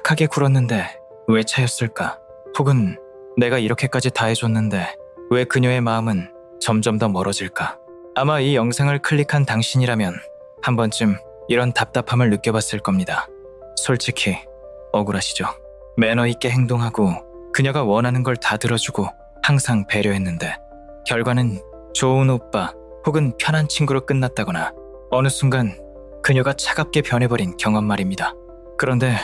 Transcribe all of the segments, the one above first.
착하게 굴었는데 왜 차였을까? 혹은 내가 이렇게까지 다 해줬는데 왜 그녀의 마음은 점점 더 멀어질까? 아마 이 영상을 클릭한 당신이라면 한 번쯤 이런 답답함을 느껴봤을 겁니다. 솔직히 억울하시죠? 매너 있게 행동하고 그녀가 원하는 걸 다 들어주고 항상 배려했는데 결과는 좋은 오빠 혹은 편한 친구로 끝났다거나 어느 순간 그녀가 차갑게 변해버린 경험 말입니다. 그런데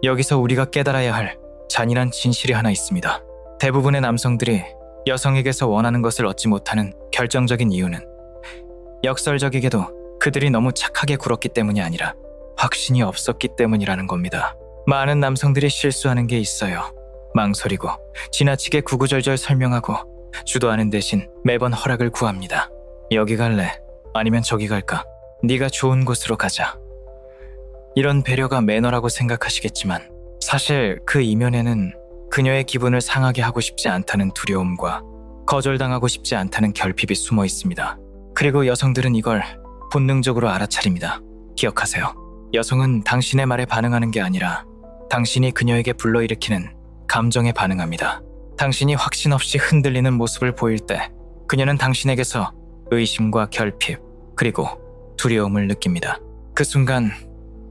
여기서 우리가 깨달아야 할 잔인한 진실이 하나 있습니다. 대부분의 남성들이 여성에게서 원하는 것을 얻지 못하는 결정적인 이유는 역설적이게도 그들이 너무 착하게 굴었기 때문이 아니라 확신이 없었기 때문이라는 겁니다. 많은 남성들이 실수하는 게 있어요. 망설이고 지나치게 구구절절 설명하고 주도하는 대신 매번 허락을 구합니다. 여기 갈래? 아니면 저기 갈까? 네가 좋은 곳으로 가자. 이런 배려가 매너라고 생각하시겠지만 사실 그 이면에는 그녀의 기분을 상하게 하고 싶지 않다는 두려움과 거절당하고 싶지 않다는 결핍이 숨어 있습니다. 그리고 여성들은 이걸 본능적으로 알아차립니다. 기억하세요. 여성은 당신의 말에 반응하는 게 아니라 당신이 그녀에게 불러일으키는 감정에 반응합니다. 당신이 확신 없이 흔들리는 모습을 보일 때 그녀는 당신에게서 의심과 결핍 그리고 두려움을 느낍니다. 그 순간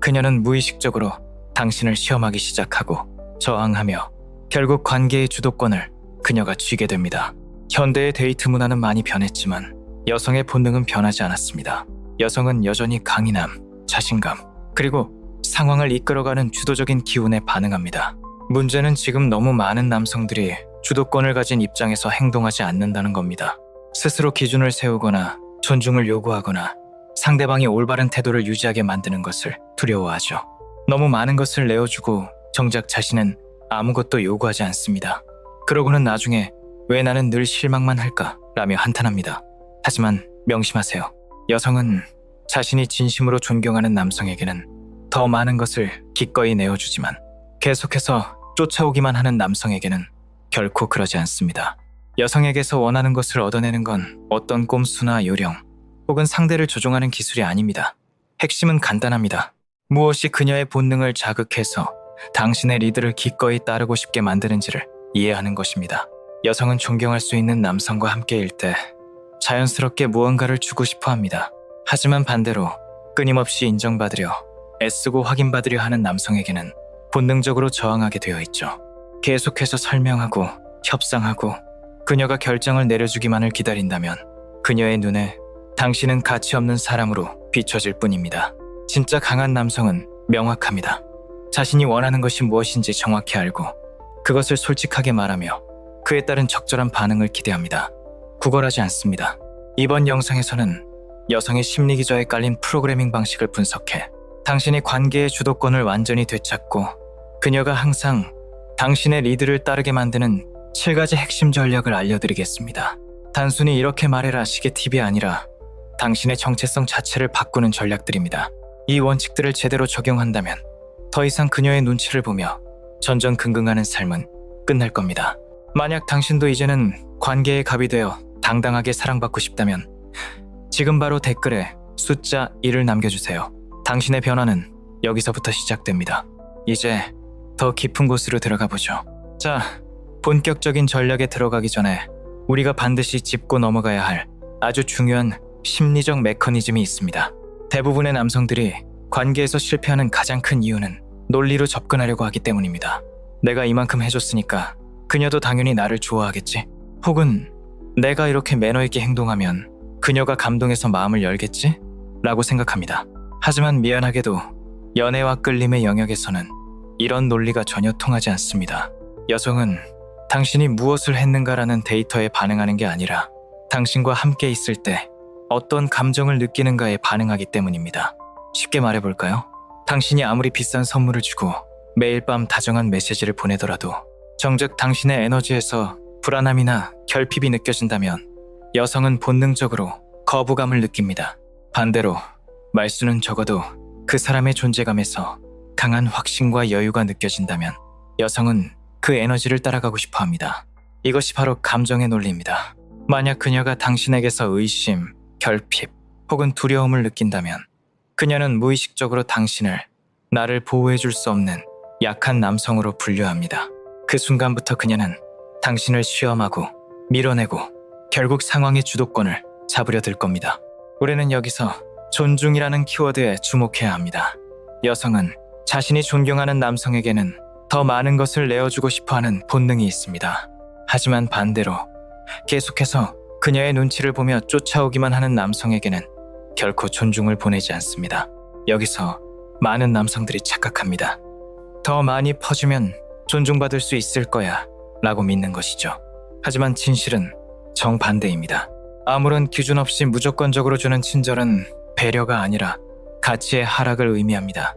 그녀는 무의식적으로 당신을 시험하기 시작하고 저항하며 결국 관계의 주도권을 그녀가 쥐게 됩니다. 현대의 데이트 문화는 많이 변했지만 여성의 본능은 변하지 않았습니다. 여성은 여전히 강인함, 자신감, 그리고 상황을 이끌어가는 주도적인 기운에 반응합니다. 문제는 지금 너무 많은 남성들이 주도권을 가진 입장에서 행동하지 않는다는 겁니다. 스스로 기준을 세우거나 존중을 요구하거나 상대방이 올바른 태도를 유지하게 만드는 것을 두려워하죠. 너무 많은 것을 내어주고 정작 자신은 아무것도 요구하지 않습니다. 그러고는 나중에 왜 나는 늘 실망만 할까? 라며 한탄합니다. 하지만 명심하세요. 여성은 자신이 진심으로 존경하는 남성에게는 더 많은 것을 기꺼이 내어주지만 계속해서 쫓아오기만 하는 남성에게는 결코 그러지 않습니다. 여성에게서 원하는 것을 얻어내는 건 어떤 꼼수나 요령 혹은 상대를 조종하는 기술이 아닙니다. 핵심은 간단합니다. 무엇이 그녀의 본능을 자극해서 당신의 리드를 기꺼이 따르고 싶게 만드는지를 이해하는 것입니다. 여성은 존경할 수 있는 남성과 함께일 때 자연스럽게 무언가를 주고 싶어 합니다. 하지만 반대로 끊임없이 인정받으려 애쓰고 확인받으려 하는 남성에게는 본능적으로 저항하게 되어 있죠. 계속해서 설명하고 협상하고 그녀가 결정을 내려주기만을 기다린다면 그녀의 눈에 당신은 가치 없는 사람으로 비춰질 뿐입니다. 진짜 강한 남성은 명확합니다. 자신이 원하는 것이 무엇인지 정확히 알고 그것을 솔직하게 말하며 그에 따른 적절한 반응을 기대합니다. 구걸하지 않습니다. 이번 영상에서는 여성의 심리기저에 깔린 프로그래밍 방식을 분석해 당신이 관계의 주도권을 완전히 되찾고 그녀가 항상 당신의 리드를 따르게 만드는 7가지 핵심 전략을 알려드리겠습니다. 단순히 이렇게 말해라 식의 팁이 아니라 당신의 정체성 자체를 바꾸는 전략들입니다. 이 원칙들을 제대로 적용한다면 더 이상 그녀의 눈치를 보며 전전긍긍하는 삶은 끝날 겁니다. 만약 당신도 이제는 관계의 갑이 되어 당당하게 사랑받고 싶다면 지금 바로 댓글에 숫자 1을 남겨주세요. 당신의 변화는 여기서부터 시작됩니다. 이제 더 깊은 곳으로 들어가 보죠. 자, 본격적인 전략에 들어가기 전에 우리가 반드시 짚고 넘어가야 할 아주 중요한 심리적 메커니즘이 있습니다. 대부분의 남성들이 관계에서 실패하는 가장 큰 이유는 논리로 접근하려고 하기 때문입니다. 내가 이만큼 해줬으니까 그녀도 당연히 나를 좋아하겠지? 혹은 내가 이렇게 매너 있게 행동하면 그녀가 감동해서 마음을 열겠지? 라고 생각합니다. 하지만 미안하게도 연애와 끌림의 영역에서는 이런 논리가 전혀 통하지 않습니다. 여성은 당신이 무엇을 했는가라는 데이터에 반응하는 게 아니라 당신과 함께 있을 때 어떤 감정을 느끼는가에 반응하기 때문입니다. 쉽게 말해볼까요? 당신이 아무리 비싼 선물을 주고 매일 밤 다정한 메시지를 보내더라도 정작 당신의 에너지에서 불안함이나 결핍이 느껴진다면 여성은 본능적으로 거부감을 느낍니다. 반대로 말수는 적어도 그 사람의 존재감에서 강한 확신과 여유가 느껴진다면 여성은 그 에너지를 따라가고 싶어 합니다. 이것이 바로 감정의 논리입니다. 만약 그녀가 당신에게서 의심, 결핍 혹은 두려움을 느낀다면 그녀는 무의식적으로 당신을 나를 보호해줄 수 없는 약한 남성으로 분류합니다. 그 순간부터 그녀는 당신을 시험하고 밀어내고 결국 상황의 주도권을 잡으려 들 겁니다. 우리는 여기서 존중이라는 키워드에 주목해야 합니다. 여성은 자신이 존경하는 남성에게는 더 많은 것을 내어주고 싶어하는 본능이 있습니다. 하지만 반대로 계속해서 그녀의 눈치를 보며 쫓아오기만 하는 남성에게는 결코 존중을 보내지 않습니다. 여기서 많은 남성들이 착각합니다. 더 많이 퍼주면 존중받을 수 있을 거야 라고 믿는 것이죠. 하지만 진실은 정반대입니다. 아무런 기준 없이 무조건적으로 주는 친절은 배려가 아니라 가치의 하락을 의미합니다.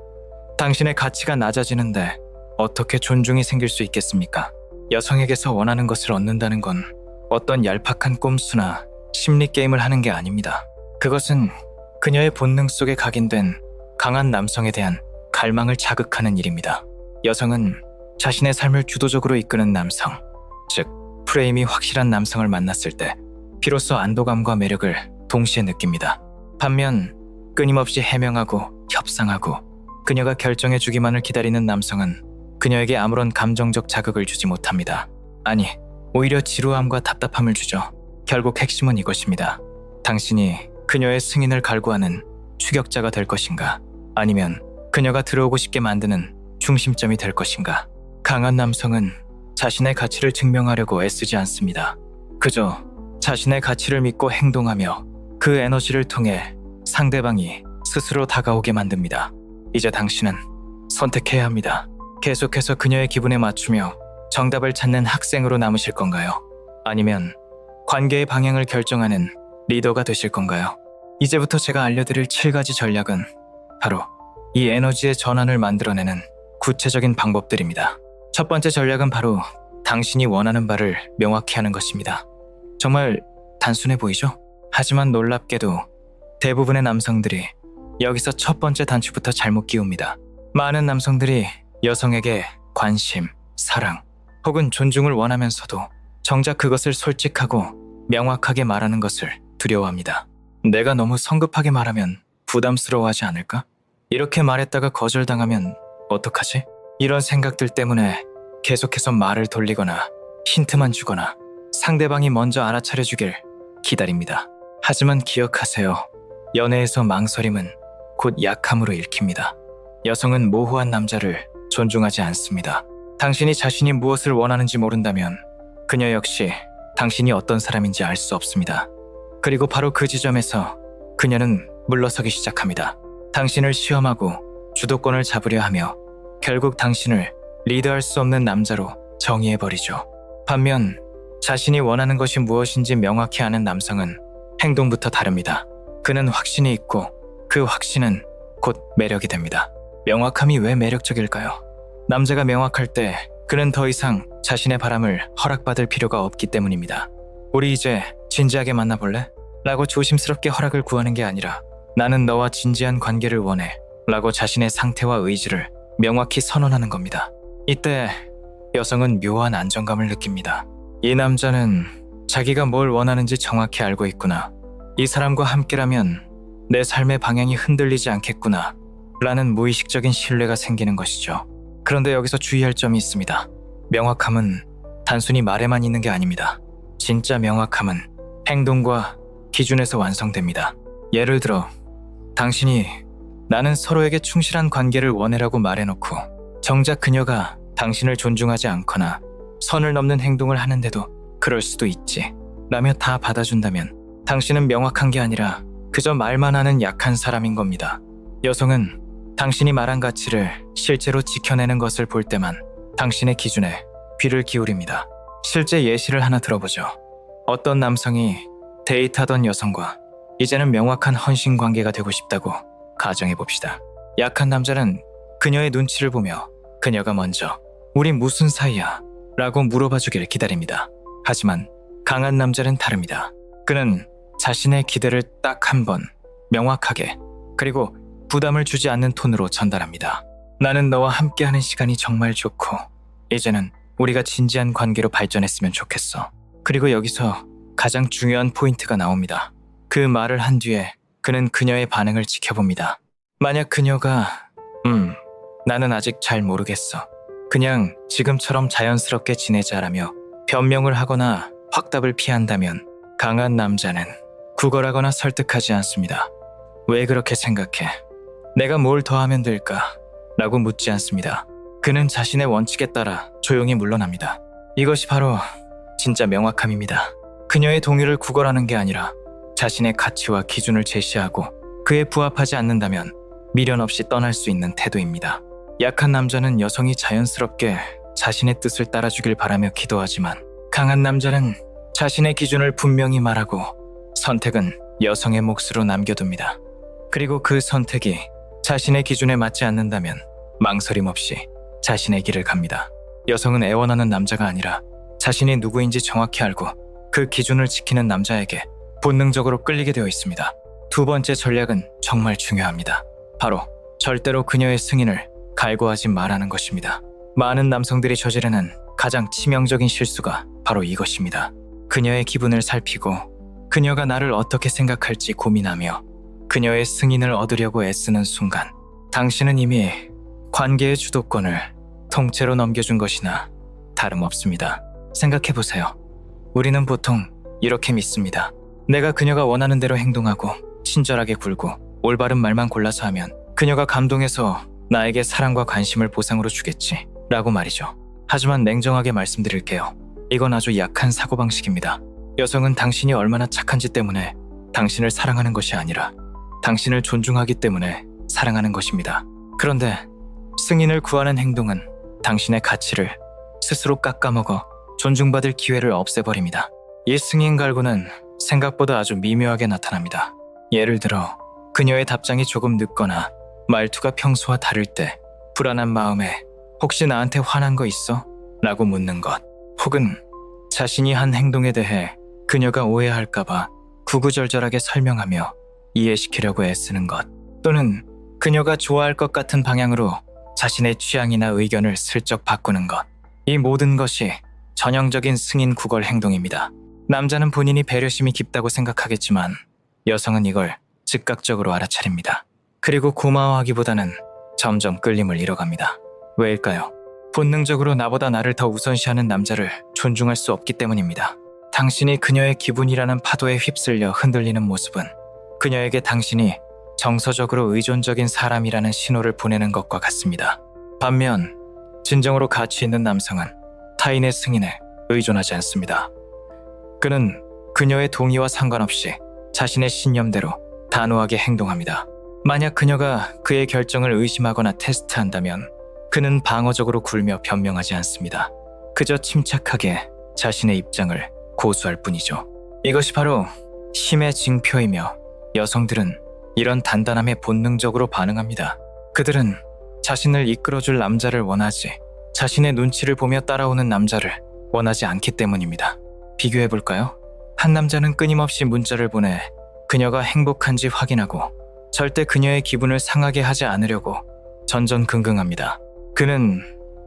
당신의 가치가 낮아지는데 어떻게 존중이 생길 수 있겠습니까? 여성에게서 원하는 것을 얻는다는 건 어떤 얄팍한 꼼수나 심리 게임을 하는 게 아닙니다. 그것은 그녀의 본능 속에 각인된 강한 남성에 대한 갈망을 자극하는 일입니다. 여성은 자신의 삶을 주도적으로 이끄는 남성, 즉 프레임이 확실한 남성을 만났을 때 비로소 안도감과 매력을 동시에 느낍니다. 반면 끊임없이 해명하고 협상하고 그녀가 결정해주기만을 기다리는 남성은 그녀에게 아무런 감정적 자극을 주지 못합니다. 아니, 오히려 지루함과 답답함을 주죠. 결국 핵심은 이것입니다. 당신이 그녀의 승인을 갈구하는 추격자가 될 것인가? 아니면 그녀가 들어오고 싶게 만드는 중심점이 될 것인가? 강한 남성은 자신의 가치를 증명하려고 애쓰지 않습니다. 그저 자신의 가치를 믿고 행동하며 그 에너지를 통해 상대방이 스스로 다가오게 만듭니다. 이제 당신은 선택해야 합니다. 계속해서 그녀의 기분에 맞추며 정답을 찾는 학생으로 남으실 건가요? 아니면 관계의 방향을 결정하는 리더가 되실 건가요? 이제부터 제가 알려드릴 7가지 전략은 바로 이 에너지의 전환을 만들어내는 구체적인 방법들입니다. 첫 번째 전략은 바로 당신이 원하는 바를 명확히 하는 것입니다. 정말 단순해 보이죠? 하지만 놀랍게도 대부분의 남성들이 여기서 첫 번째 단추부터 잘못 끼웁니다. 많은 남성들이 여성에게 관심, 사랑, 혹은 존중을 원하면서도 정작 그것을 솔직하고 명확하게 말하는 것을 두려워합니다. 내가 너무 성급하게 말하면 부담스러워하지 않을까? 이렇게 말했다가 거절당하면 어떡하지? 이런 생각들 때문에 계속해서 말을 돌리거나 힌트만 주거나 상대방이 먼저 알아차려주길 기다립니다. 하지만 기억하세요. 연애에서 망설임은 곧 약함으로 읽힙니다. 여성은 모호한 남자를 존중하지 않습니다. 당신이 자신이 무엇을 원하는지 모른다면 그녀 역시 당신이 어떤 사람인지 알 수 없습니다. 그리고 바로 그 지점에서 그녀는 물러서기 시작합니다. 당신을 시험하고 주도권을 잡으려 하며 결국 당신을 리드할 수 없는 남자로 정의해버리죠. 반면 자신이 원하는 것이 무엇인지 명확히 아는 남성은 행동부터 다릅니다. 그는 확신이 있고 그 확신은 곧 매력이 됩니다. 명확함이 왜 매력적일까요? 남자가 명확할 때 그는 더 이상 자신의 바람을 허락받을 필요가 없기 때문입니다. 우리 이제 진지하게 만나볼래? 라고 조심스럽게 허락을 구하는 게 아니라 나는 너와 진지한 관계를 원해 라고 자신의 상태와 의지를 명확히 선언하는 겁니다. 이때 여성은 묘한 안정감을 느낍니다. 이 남자는 자기가 뭘 원하는지 정확히 알고 있구나. 이 사람과 함께라면 내 삶의 방향이 흔들리지 않겠구나 라는 무의식적인 신뢰가 생기는 것이죠. 그런데 여기서 주의할 점이 있습니다. 명확함은 단순히 말에만 있는 게 아닙니다. 진짜 명확함은 행동과 기준에서 완성됩니다. 예를 들어 당신이 나는 서로에게 충실한 관계를 원해라고 말해놓고 정작 그녀가 당신을 존중하지 않거나 선을 넘는 행동을 하는데도 그럴 수도 있지 라며 다 받아준다면 당신은 명확한 게 아니라 그저 말만 하는 약한 사람인 겁니다. 여성은 당신이 말한 가치를 실제로 지켜내는 것을 볼 때만 당신의 기준에 귀를 기울입니다. 실제 예시를 하나 들어보죠. 어떤 남성이 데이트하던 여성과 이제는 명확한 헌신 관계가 되고 싶다고 가정해봅시다. 약한 남자는 그녀의 눈치를 보며 그녀가 먼저 우리 무슨 사이야? 라고 물어봐주길 기다립니다. 하지만 강한 남자는 다릅니다. 그는 자신의 기대를 딱 한 번 명확하게 그리고 부담을 주지 않는 톤으로 전달합니다. 나는 너와 함께하는 시간이 정말 좋고 이제는 우리가 진지한 관계로 발전했으면 좋겠어. 그리고 여기서 가장 중요한 포인트가 나옵니다. 그 말을 한 뒤에 그는 그녀의 반응을 지켜봅니다. 만약 그녀가 나는 아직 잘 모르겠어 그냥 지금처럼 자연스럽게 지내자라며 변명을 하거나 확답을 피한다면 강한 남자는 구걸하거나 설득하지 않습니다. 왜 그렇게 생각해? 내가 뭘 더 하면 될까? 라고 묻지 않습니다. 그는 자신의 원칙에 따라 조용히 물러납니다. 이것이 바로 진짜 명확함입니다. 그녀의 동의를 구걸하는 게 아니라 자신의 가치와 기준을 제시하고 그에 부합하지 않는다면 미련 없이 떠날 수 있는 태도입니다. 약한 남자는 여성이 자연스럽게 자신의 뜻을 따라주길 바라며 기도하지만 강한 남자는 자신의 기준을 분명히 말하고 선택은 여성의 몫으로 남겨둡니다. 그리고 그 선택이 자신의 기준에 맞지 않는다면 망설임 없이 자신의 길을 갑니다. 여성은 애원하는 남자가 아니라 자신이 누구인지 정확히 알고 그 기준을 지키는 남자에게 본능적으로 끌리게 되어 있습니다. 두 번째 전략은 정말 중요합니다. 바로 절대로 그녀의 승인을 갈구하지 말라는 것입니다. 많은 남성들이 저지르는 가장 치명적인 실수가 바로 이것입니다. 그녀의 기분을 살피고 그녀가 나를 어떻게 생각할지 고민하며 그녀의 승인을 얻으려고 애쓰는 순간 당신은 이미 관계의 주도권을 통째로 넘겨준 것이나 다름없습니다. 생각해보세요. 우리는 보통 이렇게 믿습니다. 내가 그녀가 원하는 대로 행동하고 친절하게 굴고 올바른 말만 골라서 하면 그녀가 감동해서 나에게 사랑과 관심을 보상으로 주겠지 라고 말이죠. 하지만 냉정하게 말씀드릴게요. 이건 아주 약한 사고방식입니다. 여성은 당신이 얼마나 착한지 때문에 당신을 사랑하는 것이 아니라 당신을 존중하기 때문에 사랑하는 것입니다. 그런데 승인을 구하는 행동은 당신의 가치를 스스로 깎아먹어 존중받을 기회를 없애버립니다. 이 승인 갈구는 생각보다 아주 미묘하게 나타납니다. 예를 들어 그녀의 답장이 조금 늦거나 말투가 평소와 다를 때 불안한 마음에 혹시 나한테 화난 거 있어? 라고 묻는 것, 혹은 자신이 한 행동에 대해 그녀가 오해할까봐 구구절절하게 설명하며 이해시키려고 애쓰는 것, 또는 그녀가 좋아할 것 같은 방향으로 자신의 취향이나 의견을 슬쩍 바꾸는 것. 이 모든 것이 전형적인 승인 구걸 행동입니다. 남자는 본인이 배려심이 깊다고 생각하겠지만 여성은 이걸 즉각적으로 알아차립니다. 그리고 고마워하기보다는 점점 끌림을 잃어갑니다. 왜일까요? 본능적으로 나보다 나를 더 우선시하는 남자를 존중할 수 없기 때문입니다. 당신이 그녀의 기분이라는 파도에 휩쓸려 흔들리는 모습은 그녀에게 당신이 정서적으로 의존적인 사람이라는 신호를 보내는 것과 같습니다. 반면 진정으로 가치 있는 남성은 타인의 승인에 의존하지 않습니다. 그는 그녀의 동의와 상관없이 자신의 신념대로 단호하게 행동합니다. 만약 그녀가 그의 결정을 의심하거나 테스트한다면 그는 방어적으로 굴며 변명하지 않습니다. 그저 침착하게 자신의 입장을 고수할 뿐이죠. 이것이 바로 힘의 징표이며 여성들은 이런 단단함에 본능적으로 반응합니다. 그들은 자신을 이끌어줄 남자를 원하지 자신의 눈치를 보며 따라오는 남자를 원하지 않기 때문입니다. 비교해볼까요? 한 남자는 끊임없이 문자를 보내 그녀가 행복한지 확인하고 절대 그녀의 기분을 상하게 하지 않으려고 전전긍긍합니다. 그는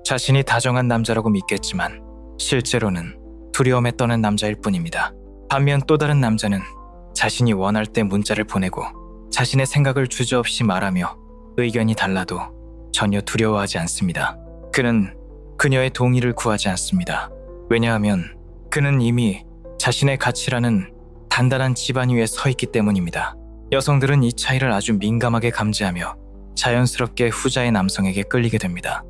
자신이 다정한 남자라고 믿겠지만 실제로는 두려움에 떠는 남자일 뿐입니다. 반면 또 다른 남자는 자신이 원할 때 문자를 보내고 자신의 생각을 주저없이 말하며 의견이 달라도 전혀 두려워하지 않습니다. 그는 그녀의 동의를 구하지 않습니다. 왜냐하면 그는 이미 자신의 가치라는 단단한 지반 위에 서 있기 때문입니다. 여성들은 이 차이를 아주 민감하게 감지하며 자연스럽게 후자의 남성에게 끌리게 됩니다.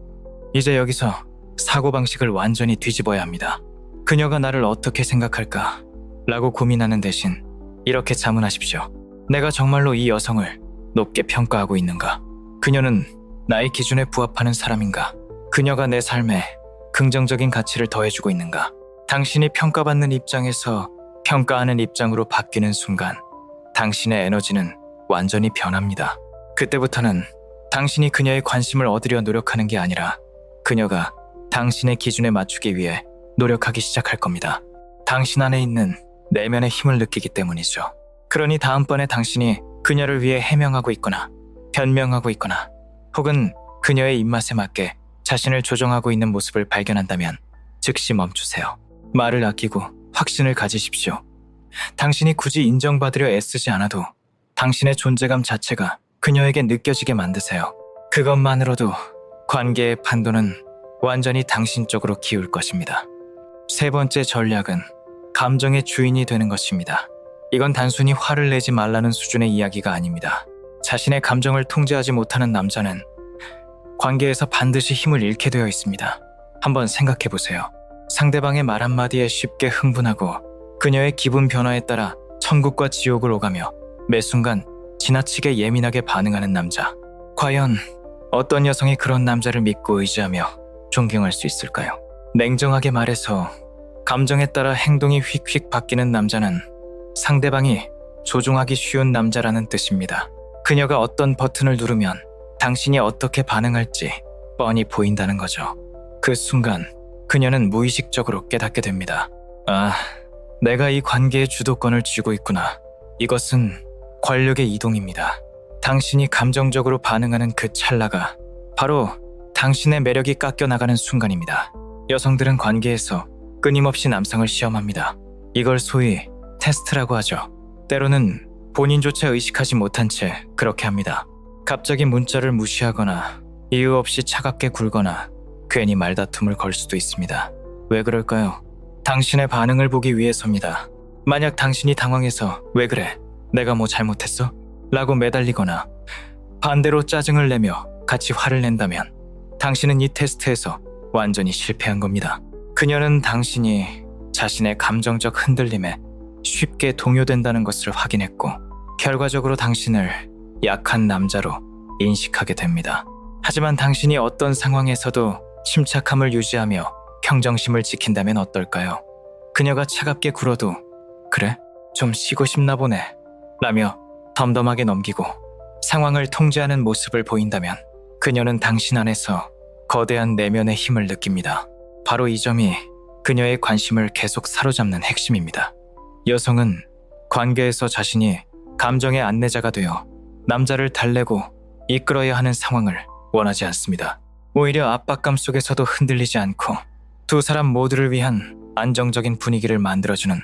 이제 여기서 사고방식을 완전히 뒤집어야 합니다. 그녀가 나를 어떻게 생각할까? 라고 고민하는 대신 이렇게 자문하십시오. 내가 정말로 이 여성을 높게 평가하고 있는가? 그녀는 나의 기준에 부합하는 사람인가? 그녀가 내 삶에 긍정적인 가치를 더해주고 있는가? 당신이 평가받는 입장에서 평가하는 입장으로 바뀌는 순간 당신의 에너지는 완전히 변합니다. 그때부터는 당신이 그녀의 관심을 얻으려 노력하는 게 아니라 그녀가 당신의 기준에 맞추기 위해 노력하기 시작할 겁니다. 당신 안에 있는 내면의 힘을 느끼기 때문이죠. 그러니 다음번에 당신이 그녀를 위해 해명하고 있거나 변명하고 있거나 혹은 그녀의 입맛에 맞게 자신을 조정하고 있는 모습을 발견한다면 즉시 멈추세요. 말을 아끼고 확신을 가지십시오. 당신이 굳이 인정받으려 애쓰지 않아도 당신의 존재감 자체가 그녀에게 느껴지게 만드세요. 그것만으로도 관계의 판도는 완전히 당신 쪽으로 기울 것입니다. 세 번째 전략은 감정의 주인이 되는 것입니다. 이건 단순히 화를 내지 말라는 수준의 이야기가 아닙니다. 자신의 감정을 통제하지 못하는 남자는 관계에서 반드시 힘을 잃게 되어 있습니다. 한번 생각해 보세요. 상대방의 말 한마디에 쉽게 흥분하고 그녀의 기분 변화에 따라 천국과 지옥을 오가며 매 순간 지나치게 예민하게 반응하는 남자. 과연 어떤 여성이 그런 남자를 믿고 의지하며 존경할 수 있을까요? 냉정하게 말해서 감정에 따라 행동이 휙휙 바뀌는 남자는 상대방이 조종하기 쉬운 남자라는 뜻입니다. 그녀가 어떤 버튼을 누르면 당신이 어떻게 반응할지 뻔히 보인다는 거죠. 그 순간 그녀는 무의식적으로 깨닫게 됩니다. 아, 내가 이 관계의 주도권을 쥐고 있구나. 이것은 권력의 이동입니다. 당신이 감정적으로 반응하는 그 찰나가 바로 당신의 매력이 깎여나가는 순간입니다. 여성들은 관계에서 끊임없이 남성을 시험합니다. 이걸 소위 테스트라고 하죠. 때로는 본인조차 의식하지 못한 채 그렇게 합니다. 갑자기 문자를 무시하거나 이유 없이 차갑게 굴거나 괜히 말다툼을 걸 수도 있습니다. 왜 그럴까요? 당신의 반응을 보기 위해서입니다. 만약 당신이 당황해서 왜 그래? 내가 뭐 잘못했어? 라고 매달리거나 반대로 짜증을 내며 같이 화를 낸다면 당신은 이 테스트에서 완전히 실패한 겁니다. 그녀는 당신이 자신의 감정적 흔들림에 쉽게 동요된다는 것을 확인했고 결과적으로 당신을 약한 남자로 인식하게 됩니다. 하지만 당신이 어떤 상황에서도 침착함을 유지하며 평정심을 지킨다면 어떨까요? 그녀가 차갑게 굴어도 그래? 좀 쉬고 싶나 보네 라며 덤덤하게 넘기고 상황을 통제하는 모습을 보인다면 그녀는 당신 안에서 거대한 내면의 힘을 느낍니다. 바로 이 점이 그녀의 관심을 계속 사로잡는 핵심입니다. 여성은 관계에서 자신이 감정의 안내자가 되어 남자를 달래고 이끌어야 하는 상황을 원하지 않습니다. 오히려 압박감 속에서도 흔들리지 않고 두 사람 모두를 위한 안정적인 분위기를 만들어주는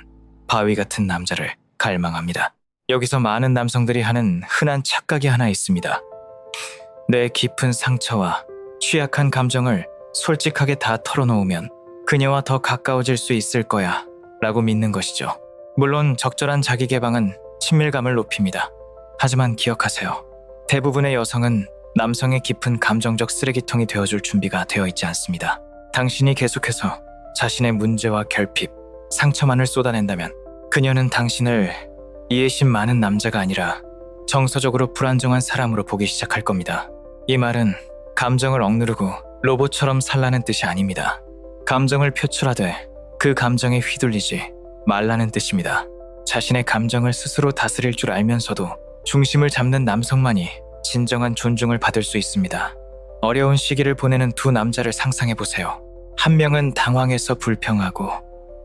바위 같은 남자를 갈망합니다. 여기서 많은 남성들이 하는 흔한 착각이 하나 있습니다. 내 깊은 상처와 취약한 감정을 솔직하게 다 털어놓으면 그녀와 더 가까워질 수 있을 거야 라고 믿는 것이죠. 물론 적절한 자기 개방은 친밀감을 높입니다. 하지만 기억하세요. 대부분의 여성은 남성의 깊은 감정적 쓰레기통이 되어줄 준비가 되어 있지 않습니다. 당신이 계속해서 자신의 문제와 결핍, 상처만을 쏟아낸다면 그녀는 당신을 이해심 많은 남자가 아니라 정서적으로 불안정한 사람으로 보기 시작할 겁니다. 이 말은 감정을 억누르고 로봇처럼 살라는 뜻이 아닙니다. 감정을 표출하되 그 감정에 휘둘리지 말라는 뜻입니다. 자신의 감정을 스스로 다스릴 줄 알면서도 중심을 잡는 남성만이 진정한 존중을 받을 수 있습니다. 어려운 시기를 보내는 두 남자를 상상해보세요. 한 명은 당황해서 불평하고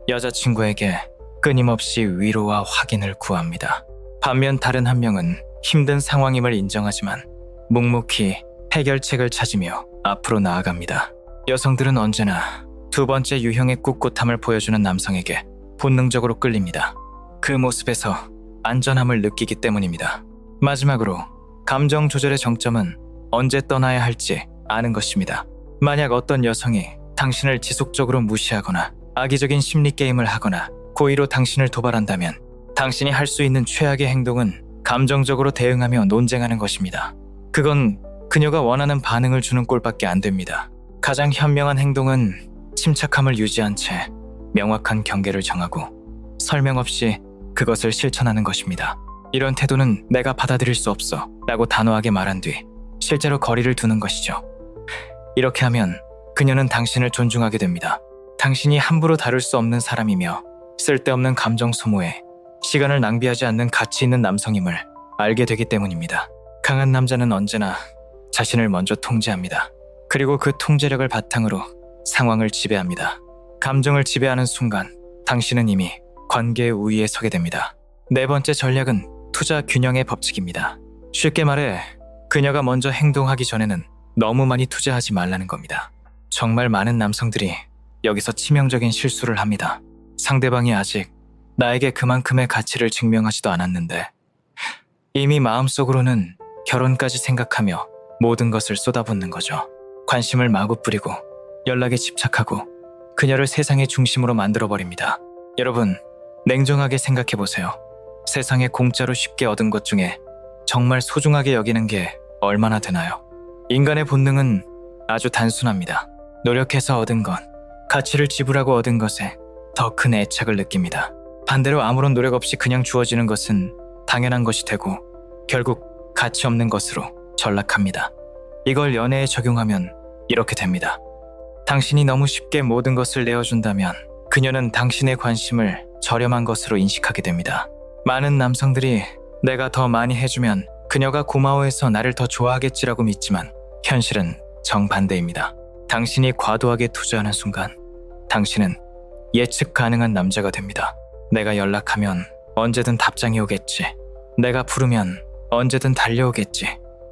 여자친구에게 끊임없이 위로와 확인을 구합니다. 반면 다른 한 명은 힘든 상황임을 인정하지만 묵묵히 해결책을 찾으며 앞으로 나아갑니다. 여성들은 언제나 두 번째 유형의 꿋꿋함을 보여주는 남성에게 본능적으로 끌립니다. 그 모습에서 안전함을 느끼기 때문입니다. 마지막으로 감정 조절의 정점은 언제 떠나야 할지 아는 것입니다. 만약 어떤 여성이 당신을 지속적으로 무시하거나 악의적인 심리 게임을 하거나 고의로 당신을 도발한다면 당신이 할 수 있는 최악의 행동은 감정적으로 대응하며 논쟁하는 것입니다. 그건 그녀가 원하는 반응을 주는 꼴밖에 안 됩니다. 가장 현명한 행동은 침착함을 유지한 채 명확한 경계를 정하고 설명 없이 그것을 실천하는 것입니다. 이런 태도는 내가 받아들일 수 없어 라고 단호하게 말한 뒤 실제로 거리를 두는 것이죠. 이렇게 하면 그녀는 당신을 존중하게 됩니다. 당신이 함부로 다룰 수 없는 사람이며 쓸데없는 감정 소모에 시간을 낭비하지 않는 가치 있는 남성임을 알게 되기 때문입니다. 강한 남자는 언제나 자신을 먼저 통제합니다. 그리고 그 통제력을 바탕으로 상황을 지배합니다. 감정을 지배하는 순간 당신은 이미 관계의 우위에 서게 됩니다. 네 번째 전략은 투자 균형의 법칙입니다. 쉽게 말해 그녀가 먼저 행동하기 전에는 너무 많이 투자하지 말라는 겁니다. 정말 많은 남성들이 여기서 치명적인 실수를 합니다. 상대방이 아직 나에게 그만큼의 가치를 증명하지도 않았는데 이미 마음속으로는 결혼까지 생각하며 모든 것을 쏟아붓는 거죠. 관심을 마구 뿌리고 연락에 집착하고 그녀를 세상의 중심으로 만들어버립니다. 여러분, 냉정하게 생각해보세요. 세상에 공짜로 쉽게 얻은 것 중에 정말 소중하게 여기는 게 얼마나 되나요? 인간의 본능은 아주 단순합니다. 노력해서 얻은 것, 가치를 지불하고 얻은 것에 더 큰 애착을 느낍니다. 반대로 아무런 노력 없이 그냥 주어지는 것은 당연한 것이 되고 결국 가치 없는 것으로 전락합니다. 이걸 연애에 적용하면 이렇게 됩니다. 당신이 너무 쉽게 모든 것을 내어준다면 그녀는 당신의 관심을 저렴한 것으로 인식하게 됩니다. 많은 남성들이 내가 더 많이 해주면 그녀가 고마워해서 나를 더 좋아하겠지라고 믿지만 현실은 정반대입니다. 당신이 과도하게 투자하는 순간 당신은 예측 가능한 남자가 됩니다. 내가 연락하면 언제든 답장이 오겠지. 내가 부르면 언제든 달려오겠지.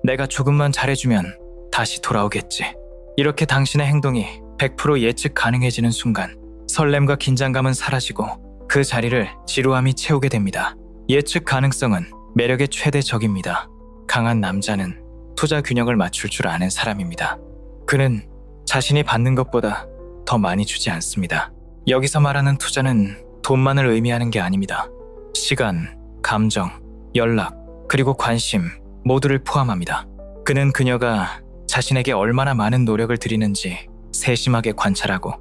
내가 조금만 잘해주면 다시 돌아오겠지. 이렇게 당신의 행동이 100% 예측 가능해지는 순간 설렘과 긴장감은 사라지고 그 자리를 지루함이 채우게 됩니다. 예측 가능성은 매력의 최대 적입니다. 강한 남자는 투자 균형을 맞출 줄 아는 사람입니다. 그는 자신이 받는 것보다 더 많이 주지 않습니다. 여기서 말하는 투자는 돈만을 의미하는 게 아닙니다. 시간, 감정, 연락, 그리고 관심 모두를 포함합니다. 그는 그녀가 자신에게 얼마나 많은 노력을 들이는지 세심하게 관찰하고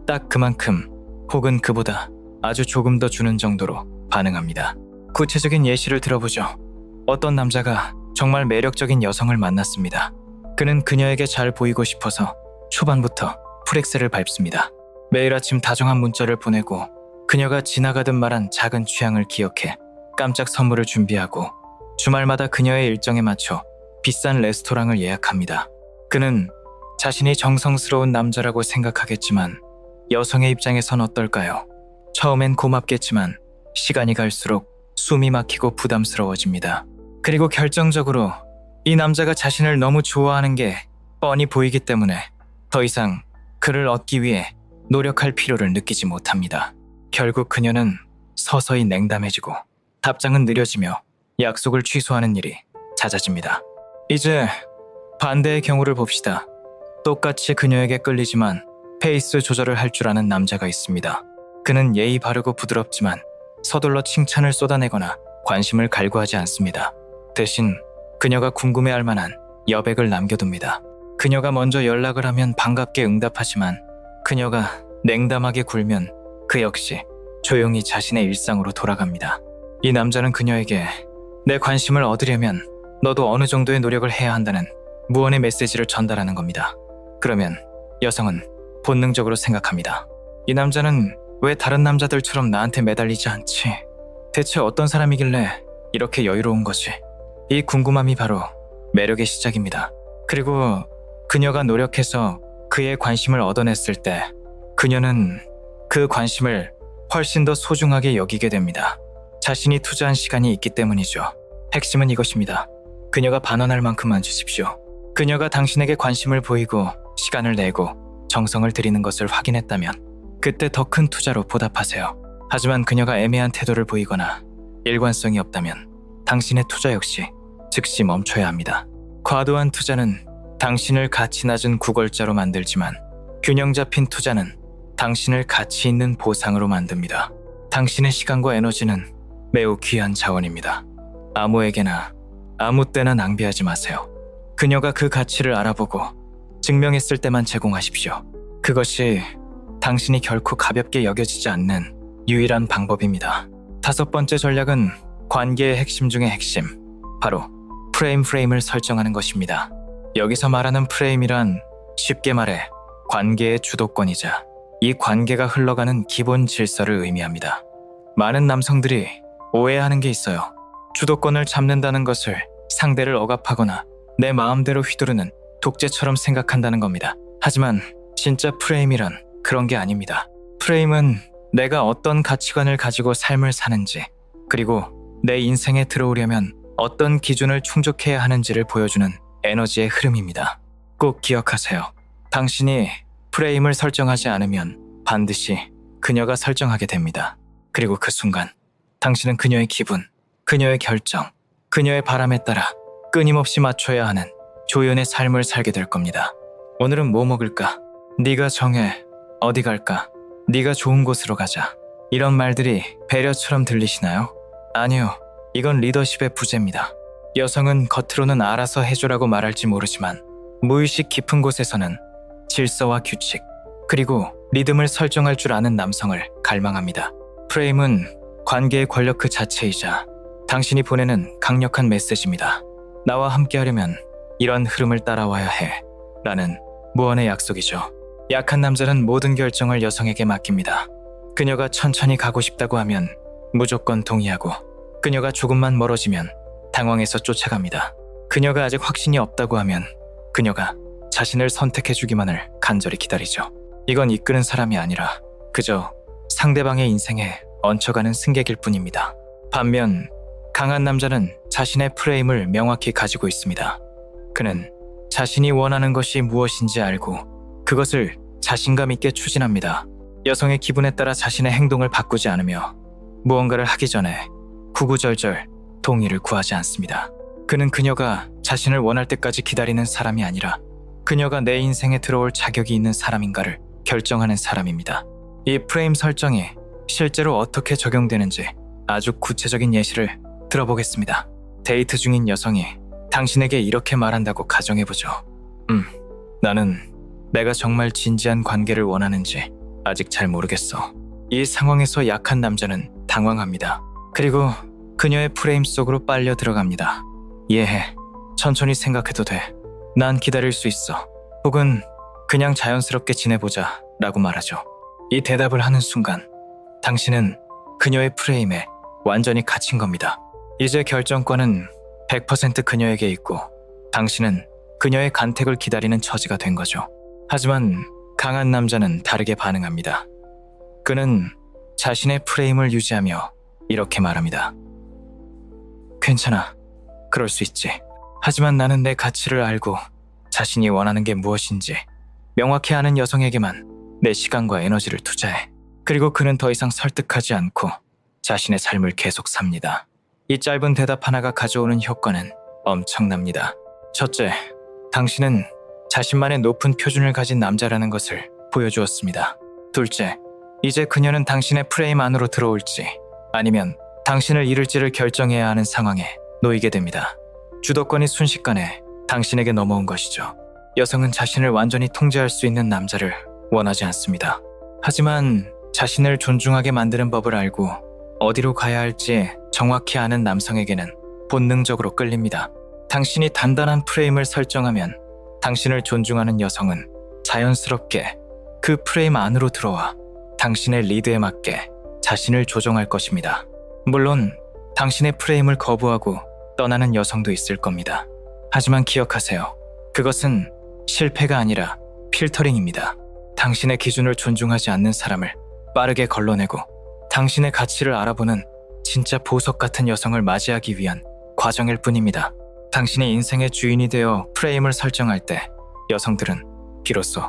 딱 그만큼 혹은 그보다 아주 조금 더 주는 정도로 반응합니다. 구체적인 예시를 들어보죠. 어떤 남자가 정말 매력적인 여성을 만났습니다. 그는 그녀에게 잘 보이고 싶어서 초반부터 풀엑셀을 밟습니다. 매일 아침 다정한 문자를 보내고 그녀가 지나가듯 말한 작은 취향을 기억해 깜짝 선물을 준비하고 주말마다 그녀의 일정에 맞춰 비싼 레스토랑을 예약합니다. 그는 자신이 정성스러운 남자라고 생각하겠지만 여성의 입장에선 어떨까요? 처음엔 고맙겠지만 시간이 갈수록 숨이 막히고 부담스러워집니다. 그리고 결정적으로 이 남자가 자신을 너무 좋아하는 게 뻔히 보이기 때문에 더 이상 그를 얻기 위해 노력할 필요를 느끼지 못합니다. 결국 그녀는 서서히 냉담해지고 답장은 느려지며 약속을 취소하는 일이 잦아집니다. 이제 반대의 경우를 봅시다. 똑같이 그녀에게 끌리지만 페이스 조절을 할 줄 아는 남자가 있습니다. 그는 예의 바르고 부드럽지만 서둘러 칭찬을 쏟아내거나 관심을 갈구하지 않습니다. 대신 그녀가 궁금해할 만한 여백을 남겨둡니다. 그녀가 먼저 연락을 하면 반갑게 응답하지만 그녀가 냉담하게 굴면 그 역시 조용히 자신의 일상으로 돌아갑니다. 이 남자는 그녀에게 내 관심을 얻으려면 너도 어느 정도의 노력을 해야 한다는 무언의 메시지를 전달하는 겁니다. 그러면 여성은 본능적으로 생각합니다. 이 남자는 왜 다른 남자들처럼 나한테 매달리지 않지? 대체 어떤 사람이길래 이렇게 여유로운 거지? 이 궁금함이 바로 매력의 시작입니다. 그리고 그녀가 노력해서 그의 관심을 얻어냈을 때 그녀는 그 관심을 훨씬 더 소중하게 여기게 됩니다. 자신이 투자한 시간이 있기 때문이죠. 핵심은 이것입니다. 그녀가 반원할 만큼만 주십시오. 그녀가 당신에게 관심을 보이고 시간을 내고 정성을 들이는 것을 확인했다면 그때 더 큰 투자로 보답하세요. 하지만 그녀가 애매한 태도를 보이거나 일관성이 없다면 당신의 투자 역시 즉시 멈춰야 합니다. 과도한 투자는 당신을 가치 낮은 구걸자로 만들지만 균형 잡힌 투자는 당신을 가치 있는 보상으로 만듭니다. 당신의 시간과 에너지는 매우 귀한 자원입니다. 아무에게나 아무 때나 낭비하지 마세요. 그녀가 그 가치를 알아보고 증명했을 때만 제공하십시오. 그것이 당신이 결코 가볍게 여겨지지 않는 유일한 방법입니다. 5번째 전략은 관계의 핵심 중의 핵심, 바로 프레임을 설정하는 것입니다. 여기서 말하는 프레임이란 쉽게 말해 관계의 주도권이자 이 관계가 흘러가는 기본 질서를 의미합니다. 많은 남성들이 오해하는 게 있어요. 주도권을 잡는다는 것을 상대를 억압하거나 내 마음대로 휘두르는 독재처럼 생각한다는 겁니다. 하지만 진짜 프레임이란 그런 게 아닙니다. 프레임은 내가 어떤 가치관을 가지고 삶을 사는지, 그리고 내 인생에 들어오려면 어떤 기준을 충족해야 하는지를 보여주는 에너지의 흐름입니다. 꼭 기억하세요. 당신이 프레임을 설정하지 않으면 반드시 그녀가 설정하게 됩니다. 그리고 그 순간 당신은 그녀의 기분, 그녀의 결정, 그녀의 바람에 따라 끊임없이 맞춰야 하는 조연의 삶을 살게 될 겁니다. 오늘은 뭐 먹을까? 네가 정해. 어디 갈까? 네가 좋은 곳으로 가자. 이런 말들이 배려처럼 들리시나요? 아니요. 이건 리더십의 부재입니다. 여성은 겉으로는 알아서 해줘라고 말할지 모르지만 무의식 깊은 곳에서는 질서와 규칙, 그리고 리듬을 설정할 줄 아는 남성을 갈망합니다. 프레임은 관계의 권력 그 자체이자 당신이 보내는 강력한 메시지입니다. 나와 함께하려면 이런 흐름을 따라와야 해. 라는 무언의 약속이죠. 약한 남자는 모든 결정을 여성에게 맡깁니다. 그녀가 천천히 가고 싶다고 하면 무조건 동의하고, 그녀가 조금만 멀어지면 당황해서 쫓아갑니다. 그녀가 아직 확신이 없다고 하면 그녀가 자신을 선택해주기만을 간절히 기다리죠. 이건 이끄는 사람이 아니라 그저 상대방의 인생에 얹혀가는 승객일 뿐입니다. 반면 강한 남자는 자신의 프레임을 명확히 가지고 있습니다. 그는 자신이 원하는 것이 무엇인지 알고 그것을 자신감 있게 추진합니다. 여성의 기분에 따라 자신의 행동을 바꾸지 않으며 무언가를 하기 전에 구구절절 동의를 구하지 않습니다. 그는 그녀가 자신을 원할 때까지 기다리는 사람이 아니라 그녀가 내 인생에 들어올 자격이 있는 사람인가를 결정하는 사람입니다. 이 프레임 설정이 실제로 어떻게 적용되는지 아주 구체적인 예시를 들어보겠습니다. 데이트 중인 여성이 당신에게 이렇게 말한다고 가정해보죠. 나는 내가 정말 진지한 관계를 원하는지 아직 잘 모르겠어. 이 상황에서 약한 남자는 당황합니다. 그리고 그녀의 프레임 속으로 빨려 들어갑니다. 이해해. 천천히 생각해도 돼. 난 기다릴 수 있어. 혹은 그냥 자연스럽게 지내보자 라고 말하죠. 이 대답을 하는 순간 당신은 그녀의 프레임에 완전히 갇힌 겁니다. 이제 결정권은 100% 그녀에게 있고 당신은 그녀의 간택을 기다리는 처지가 된 거죠. 하지만 강한 남자는 다르게 반응합니다. 그는 자신의 프레임을 유지하며 이렇게 말합니다. 괜찮아. 그럴 수 있지. 하지만 나는 내 가치를 알고 자신이 원하는 게 무엇인지 명확히 아는 여성에게만 내 시간과 에너지를 투자해. 그리고 그는 더 이상 설득하지 않고 자신의 삶을 계속 삽니다. 이 짧은 대답 하나가 가져오는 효과는 엄청납니다. 첫째, 당신은 자신만의 높은 표준을 가진 남자라는 것을 보여주었습니다. 둘째, 이제 그녀는 당신의 프레임 안으로 들어올지 아니면 당신을 잃을지를 결정해야 하는 상황에 놓이게 됩니다. 주도권이 순식간에 당신에게 넘어온 것이죠. 여성은 자신을 완전히 통제할 수 있는 남자를 원하지 않습니다. 하지만 자신을 존중하게 만드는 법을 알고 어디로 가야 할지 정확히 아는 남성에게는 본능적으로 끌립니다. 당신이 단단한 프레임을 설정하면 당신을 존중하는 여성은 자연스럽게 그 프레임 안으로 들어와 당신의 리드에 맞게 자신을 조정할 것입니다. 물론 당신의 프레임을 거부하고 떠나는 여성도 있을 겁니다. 하지만 기억하세요. 그것은 실패가 아니라 필터링입니다. 당신의 기준을 존중하지 않는 사람을 빠르게 걸러내고 당신의 가치를 알아보는 진짜 보석 같은 여성을 맞이하기 위한 과정일 뿐입니다. 당신이 인생의 주인이 되어 프레임을 설정할 때 여성들은 비로소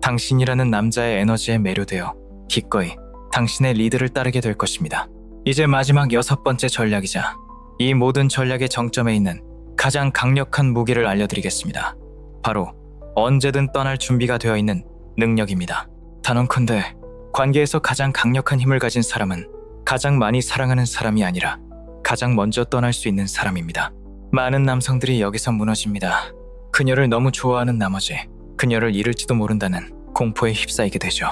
당신이라는 남자의 에너지에 매료되어 기꺼이 당신의 리드를 따르게 될 것입니다. 이제 마지막 6번째 전략이자 이 모든 전략의 정점에 있는 가장 강력한 무기를 알려드리겠습니다. 바로 언제든 떠날 준비가 되어 있는 능력입니다. 단언컨대 관계에서 가장 강력한 힘을 가진 사람은 가장 많이 사랑하는 사람이 아니라 가장 먼저 떠날 수 있는 사람입니다. 많은 남성들이 여기서 무너집니다. 그녀를 너무 좋아하는 나머지 그녀를 잃을지도 모른다는 공포에 휩싸이게 되죠.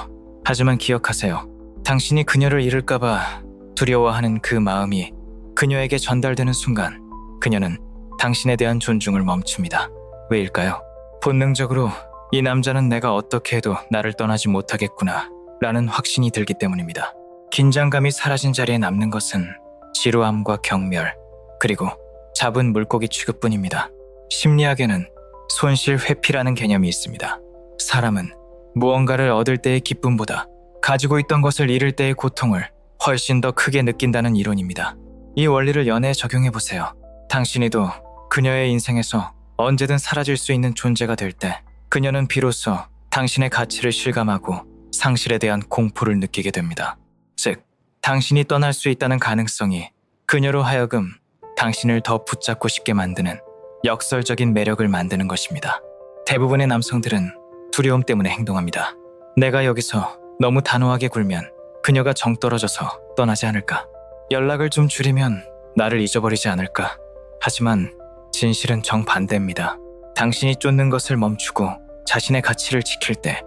하지만 기억하세요. 당신이 그녀를 잃을까봐 두려워하는 그 마음이 그녀에게 전달되는 순간 그녀는 당신에 대한 존중을 멈춥니다. 왜일까요? 본능적으로 이 남자는 내가 어떻게 해도 나를 떠나지 못하겠구나 라는 확신이 들기 때문입니다. 긴장감이 사라진 자리에 남는 것은 지루함과 경멸, 그리고 잡은 물고기 취급뿐입니다. 심리학에는 손실 회피라는 개념이 있습니다. 사람은 무언가를 얻을 때의 기쁨보다 가지고 있던 것을 잃을 때의 고통을 훨씬 더 크게 느낀다는 이론입니다. 이 원리를 연애에 적용해보세요. 당신이도 그녀의 인생에서 언제든 사라질 수 있는 존재가 될 때 그녀는 비로소 당신의 가치를 실감하고 상실에 대한 공포를 느끼게 됩니다. 즉, 당신이 떠날 수 있다는 가능성이 그녀로 하여금 당신을 더 붙잡고 싶게 만드는 역설적인 매력을 만드는 것입니다. 대부분의 남성들은 두려움 때문에 행동합니다. 내가 여기서 너무 단호하게 굴면 그녀가 정 떨어져서 떠나지 않을까? 연락을 좀 줄이면 나를 잊어버리지 않을까? 하지만 진실은 정반대입니다. 당신이 쫓는 것을 멈추고 자신의 가치를 지킬 때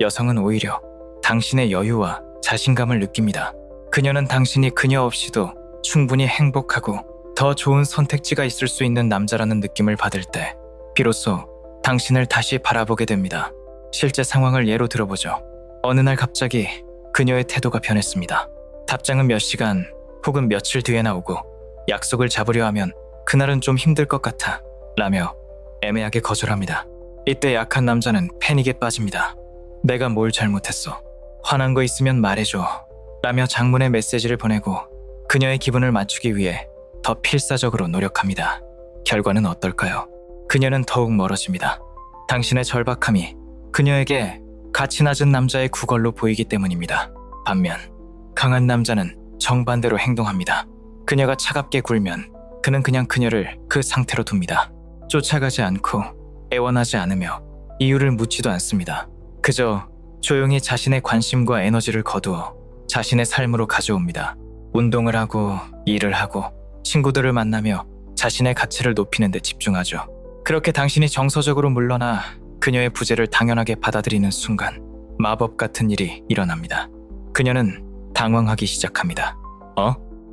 여성은 오히려 당신의 여유와 자신감을 느낍니다. 그녀는 당신이 그녀 없이도 충분히 행복하고 더 좋은 선택지가 있을 수 있는 남자라는 느낌을 받을 때 비로소 당신을 다시 바라보게 됩니다. 실제 상황을 예로 들어보죠. 어느 날 갑자기 그녀의 태도가 변했습니다. 답장은 몇 시간 혹은 며칠 뒤에 나오고 약속을 잡으려 하면 그날은 좀 힘들 것 같아 라며 애매하게 거절합니다. 이때 약한 남자는 패닉에 빠집니다. 내가 뭘 잘못했어? 화난 거 있으면 말해줘 라며 장문의 메시지를 보내고 그녀의 기분을 맞추기 위해 더 필사적으로 노력합니다. 결과는 어떨까요? 그녀는 더욱 멀어집니다. 당신의 절박함이 그녀에게 가치 낮은 남자의 구걸로 보이기 때문입니다. 반면 강한 남자는 정반대로 행동합니다. 그녀가 차갑게 굴면 그는 그냥 그녀를 그 상태로 둡니다. 쫓아가지 않고 애원하지 않으며 이유를 묻지도 않습니다. 그저 조용히 자신의 관심과 에너지를 거두어 자신의 삶으로 가져옵니다. 운동을 하고 일을 하고 친구들을 만나며 자신의 가치를 높이는 데 집중하죠. 그렇게 당신이 정서적으로 물러나 그녀의 부재를 당연하게 받아들이는 순간 마법 같은 일이 일어납니다. 그녀는 당황하기 시작합니다.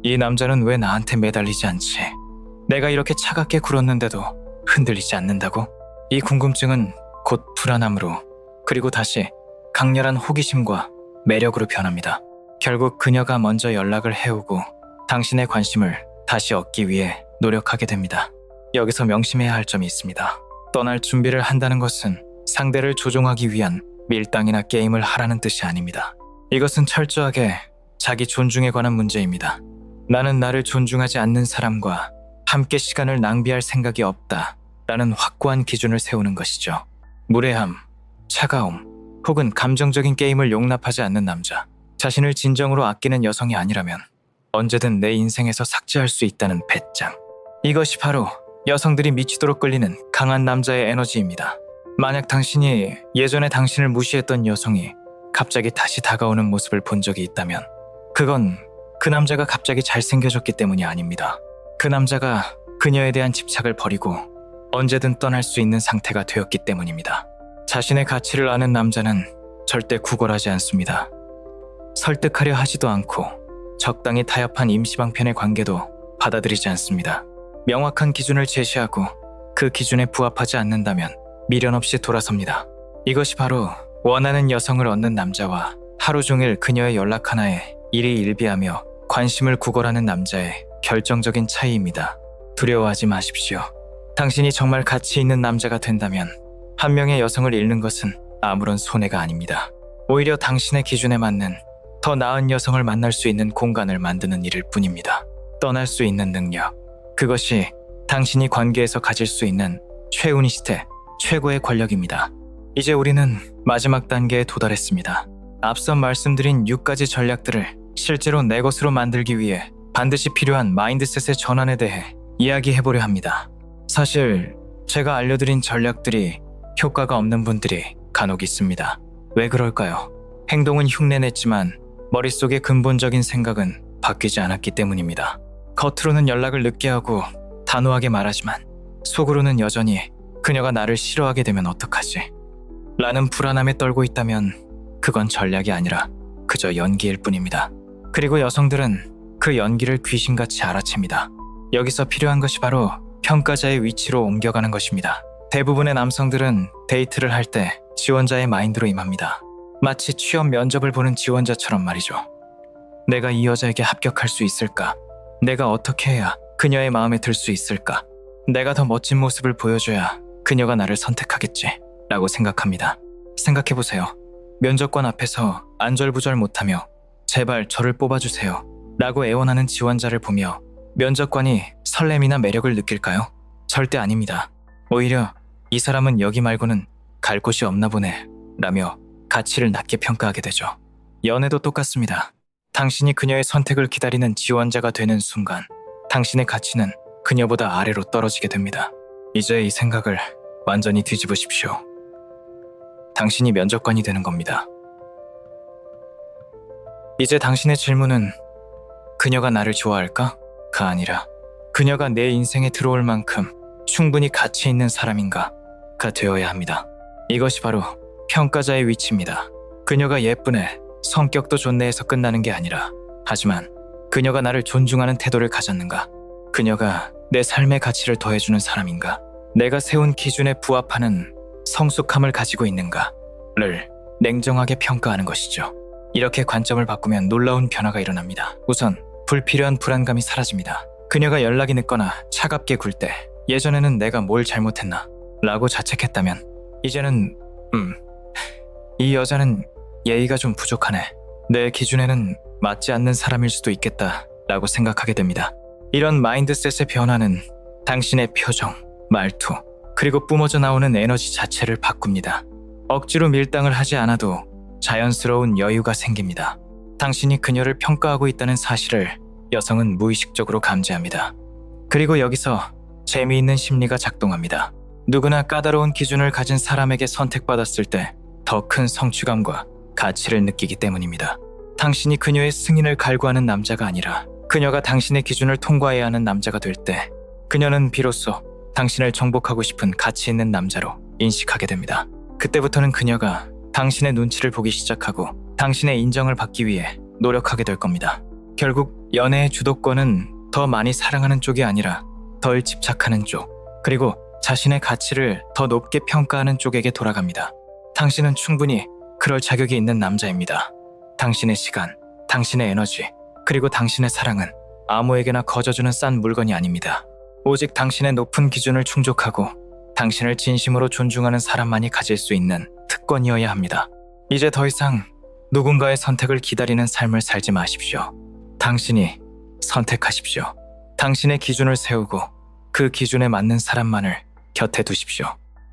이 남자는 왜 나한테 매달리지 않지? 내가 이렇게 차갑게 굴었는데도 흔들리지 않는다고? 이 궁금증은 곧 불안함으로 그리고 다시 강렬한 호기심과 매력으로 변합니다. 결국 그녀가 먼저 연락을 해오고 당신의 관심을 다시 얻기 위해 노력하게 됩니다. 여기서 명심해야 할 점이 있습니다. 떠날 준비를 한다는 것은 상대를 조종하기 위한 밀당이나 게임을 하라는 뜻이 아닙니다. 이것은 철저하게 자기 존중에 관한 문제입니다. 나는 나를 존중하지 않는 사람과 함께 시간을 낭비할 생각이 없다 라는 확고한 기준을 세우는 것이죠. 무례함, 차가움, 혹은 감정적인 게임을 용납하지 않는 남자, 자신을 진정으로 아끼는 여성이 아니라면 언제든 내 인생에서 삭제할 수 있다는 배짱. 이것이 바로 여성들이 미치도록 끌리는 강한 남자의 에너지입니다. 만약 당신이 예전에 당신을 무시했던 여성이 갑자기 다시 다가오는 모습을 본 적이 있다면 그건 그 남자가 갑자기 잘생겨졌기 때문이 아닙니다. 그 남자가 그녀에 대한 집착을 버리고 언제든 떠날 수 있는 상태가 되었기 때문입니다. 자신의 가치를 아는 남자는 절대 구걸하지 않습니다. 설득하려 하지도 않고 적당히 타협한 임시방편의 관계도 받아들이지 않습니다. 명확한 기준을 제시하고 그 기준에 부합하지 않는다면 미련 없이 돌아섭니다. 이것이 바로 원하는 여성을 얻는 남자와 하루 종일 그녀의 연락 하나에 일희일비하며 관심을 구걸하는 남자의 결정적인 차이입니다. 두려워하지 마십시오. 당신이 정말 가치 있는 남자가 된다면 한 명의 여성을 잃는 것은 아무런 손해가 아닙니다. 오히려 당신의 기준에 맞는 더 나은 여성을 만날 수 있는 공간을 만드는 일일 뿐입니다. 떠날 수 있는 능력, 그것이 당신이 관계에서 가질 수 있는 최운이 시대 최고의 권력입니다. 이제 우리는 마지막 단계에 도달했습니다. 앞서 말씀드린 6가지 전략들을 실제로 내 것으로 만들기 위해 반드시 필요한 마인드셋의 전환에 대해 이야기해보려 합니다. 사실 제가 알려드린 전략들이 효과가 없는 분들이 간혹 있습니다. 왜 그럴까요? 행동은 흉내냈지만 머릿속의 근본적인 생각은 바뀌지 않았기 때문입니다. 겉으로는 연락을 늦게 하고 단호하게 말하지만 속으로는 여전히 그녀가 나를 싫어하게 되면 어떡하지? 라는 불안함에 떨고 있다면 그건 전략이 아니라 그저 연기일 뿐입니다. 그리고 여성들은 그 연기를 귀신같이 알아챕니다. 여기서 필요한 것이 바로 평가자의 위치로 옮겨가는 것입니다. 대부분의 남성들은 데이트를 할 때 지원자의 마인드로 임합니다. 마치 취업 면접을 보는 지원자처럼 말이죠. 내가 이 여자에게 합격할 수 있을까? 내가 어떻게 해야 그녀의 마음에 들 수 있을까? 내가 더 멋진 모습을 보여줘야 그녀가 나를 선택하겠지 라고 생각합니다. 생각해보세요. 면접관 앞에서 안절부절 못하며 제발 저를 뽑아주세요 라고 애원하는 지원자를 보며 면접관이 설렘이나 매력을 느낄까요? 절대 아닙니다. 오히려 이 사람은 여기 말고는 갈 곳이 없나 보네 라며 가치를 낮게 평가하게 되죠. 연애도 똑같습니다. 당신이 그녀의 선택을 기다리는 지원자가 되는 순간 당신의 가치는 그녀보다 아래로 떨어지게 됩니다. 이제 이 생각을 완전히 뒤집으십시오. 당신이 면접관이 되는 겁니다. 이제 당신의 질문은 그녀가 나를 좋아할까?가 아니라 그녀가 내 인생에 들어올 만큼 충분히 가치 있는 사람인가?가 되어야 합니다. 이것이 바로 평가자의 위치입니다. 그녀가 예쁘네, 성격도 좋네 해서 끝나는 게 아니라, 하지만 그녀가 나를 존중하는 태도를 가졌는가? 그녀가 내 삶의 가치를 더해주는 사람인가? 내가 세운 기준에 부합하는 성숙함을 가지고 있는가를 냉정하게 평가하는 것이죠. 이렇게 관점을 바꾸면 놀라운 변화가 일어납니다. 우선 불필요한 불안감이 사라집니다. 그녀가 연락이 늦거나 차갑게 굴 때 예전에는 내가 뭘 잘못했나 라고 자책했다면 이제는 이 여자는 예의가 좀 부족하네, 내 기준에는 맞지 않는 사람일 수도 있겠다 라고 생각하게 됩니다. 이런 마인드셋의 변화는 당신의 표정, 말투, 그리고 뿜어져 나오는 에너지 자체를 바꿉니다. 억지로 밀당을 하지 않아도 자연스러운 여유가 생깁니다. 당신이 그녀를 평가하고 있다는 사실을 여성은 무의식적으로 감지합니다. 그리고 여기서 재미있는 심리가 작동합니다. 누구나 까다로운 기준을 가진 사람에게 선택받았을 때 더 큰 성취감과 가치를 느끼기 때문입니다. 당신이 그녀의 승인을 갈구하는 남자가 아니라 그녀가 당신의 기준을 통과해야 하는 남자가 될 때 그녀는 비로소 당신을 정복하고 싶은 가치 있는 남자로 인식하게 됩니다. 그때부터는 그녀가 당신의 눈치를 보기 시작하고 당신의 인정을 받기 위해 노력하게 될 겁니다. 결국 연애의 주도권은 더 많이 사랑하는 쪽이 아니라 덜 집착하는 쪽, 그리고 자신의 가치를 더 높게 평가하는 쪽에게 돌아갑니다. 당신은 충분히 그럴 자격이 있는 남자입니다. 당신의 시간, 당신의 에너지, 그리고 당신의 사랑은 아무에게나 거저주는 싼 물건이 아닙니다. 오직 당신의 높은 기준을 충족하고 당신을 진심으로 존중하는 사람만이 가질 수 있는 특권이어야 합니다. 이제 더 이상 누군가의 선택을 기다리는 삶을 살지 마십시오. 당신이 선택하십시오. 당신의 기준을 세우고 그 기준에 맞는 사람만을 곁에 두십시오.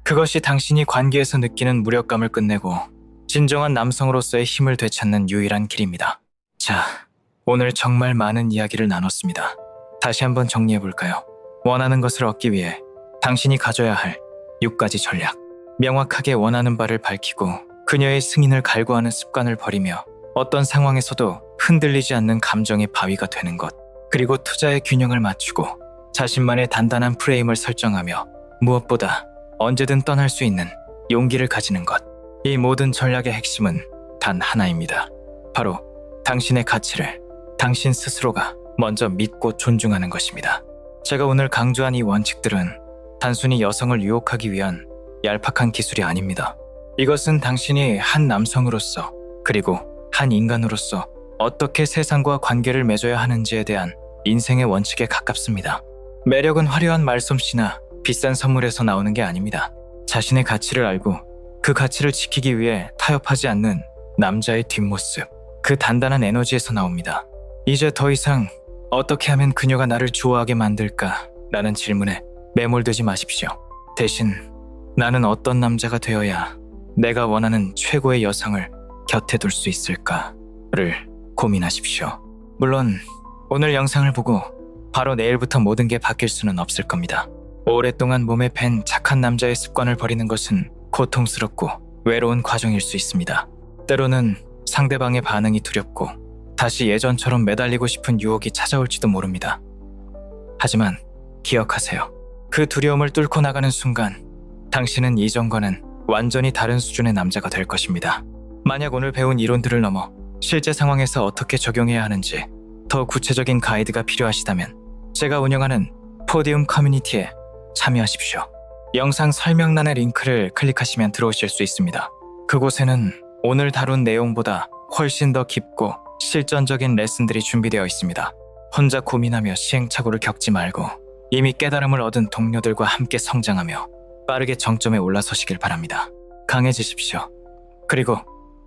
그것이 당신이 관계에서 느끼는 무력감을 끝내고 진정한 남성으로서의 힘을 되찾는 유일한 길입니다. 자, 오늘 정말 많은 이야기를 나눴습니다. 다시 한번 정리해볼까요? 원하는 것을 얻기 위해 당신이 가져야 할 6가지 전략. 명확하게 원하는 바를 밝히고 그녀의 승인을 갈구하는 습관을 버리며 어떤 상황에서도 흔들리지 않는 감정의 바위가 되는 것. 그리고 투자의 균형을 맞추고 자신만의 단단한 프레임을 설정하며 무엇보다 언제든 떠날 수 있는 용기를 가지는 것. 이 모든 전략의 핵심은 단 하나입니다. 바로 당신의 가치를 당신 스스로가 먼저 믿고 존중하는 것입니다. 제가 오늘 강조한 이 원칙들은 단순히 여성을 유혹하기 위한 얄팍한 기술이 아닙니다. 이것은 당신이 한 남성으로서 그리고 한 인간으로서 어떻게 세상과 관계를 맺어야 하는지에 대한 인생의 원칙에 가깝습니다. 매력은 화려한 말솜씨나 비싼 선물에서 나오는 게 아닙니다. 자신의 가치를 알고 그 가치를 지키기 위해 타협하지 않는 남자의 뒷모습, 그 단단한 에너지에서 나옵니다. 이제 더 이상 어떻게 하면 그녀가 나를 좋아하게 만들까? 라는 질문에 매몰되지 마십시오. 대신 나는 어떤 남자가 되어야 내가 원하는 최고의 여성을 곁에 둘 수 있을까를 고민하십시오. 물론 오늘 영상을 보고 바로 내일부터 모든 게 바뀔 수는 없을 겁니다. 오랫동안 몸에 밴 착한 남자의 습관을 버리는 것은 고통스럽고 외로운 과정일 수 있습니다. 때로는 상대방의 반응이 두렵고 다시 예전처럼 매달리고 싶은 유혹이 찾아올지도 모릅니다. 하지만 기억하세요. 그 두려움을 뚫고 나가는 순간 당신은 이전과는 완전히 다른 수준의 남자가 될 것입니다. 만약 오늘 배운 이론들을 넘어 실제 상황에서 어떻게 적용해야 하는지 더 구체적인 가이드가 필요하시다면 제가 운영하는 포디움 커뮤니티에 참여하십시오. 영상 설명란의 링크를 클릭하시면 들어오실 수 있습니다. 그곳에는 오늘 다룬 내용보다 훨씬 더 깊고 실전적인 레슨들이 준비되어 있습니다. 혼자 고민하며 시행착오를 겪지 말고 이미 깨달음을 얻은 동료들과 함께 성장하며 빠르게 정점에 올라서시길 바랍니다. 강해지십시오. 그리고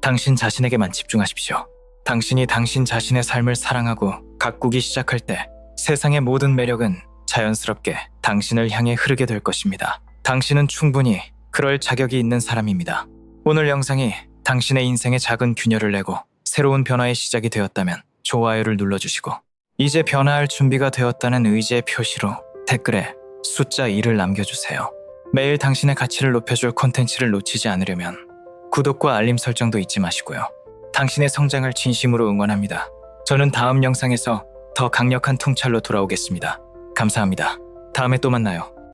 당신 자신에게만 집중하십시오. 당신이 당신 자신의 삶을 사랑하고 가꾸기 시작할 때 세상의 모든 매력은 자연스럽게 당신을 향해 흐르게 될 것입니다. 당신은 충분히 그럴 자격이 있는 사람입니다. 오늘 영상이 당신의 인생에 작은 균열을 내고 새로운 변화의 시작이 되었다면 좋아요를 눌러주시고 이제 변화할 준비가 되었다는 의지의 표시로 댓글에 숫자 2를 남겨주세요. 매일 당신의 가치를 높여줄 콘텐츠를 놓치지 않으려면 구독과 알림 설정도 잊지 마시고요. 당신의 성장을 진심으로 응원합니다. 저는 다음 영상에서 더 강력한 통찰로 돌아오겠습니다. 감사합니다. 다음에 또 만나요.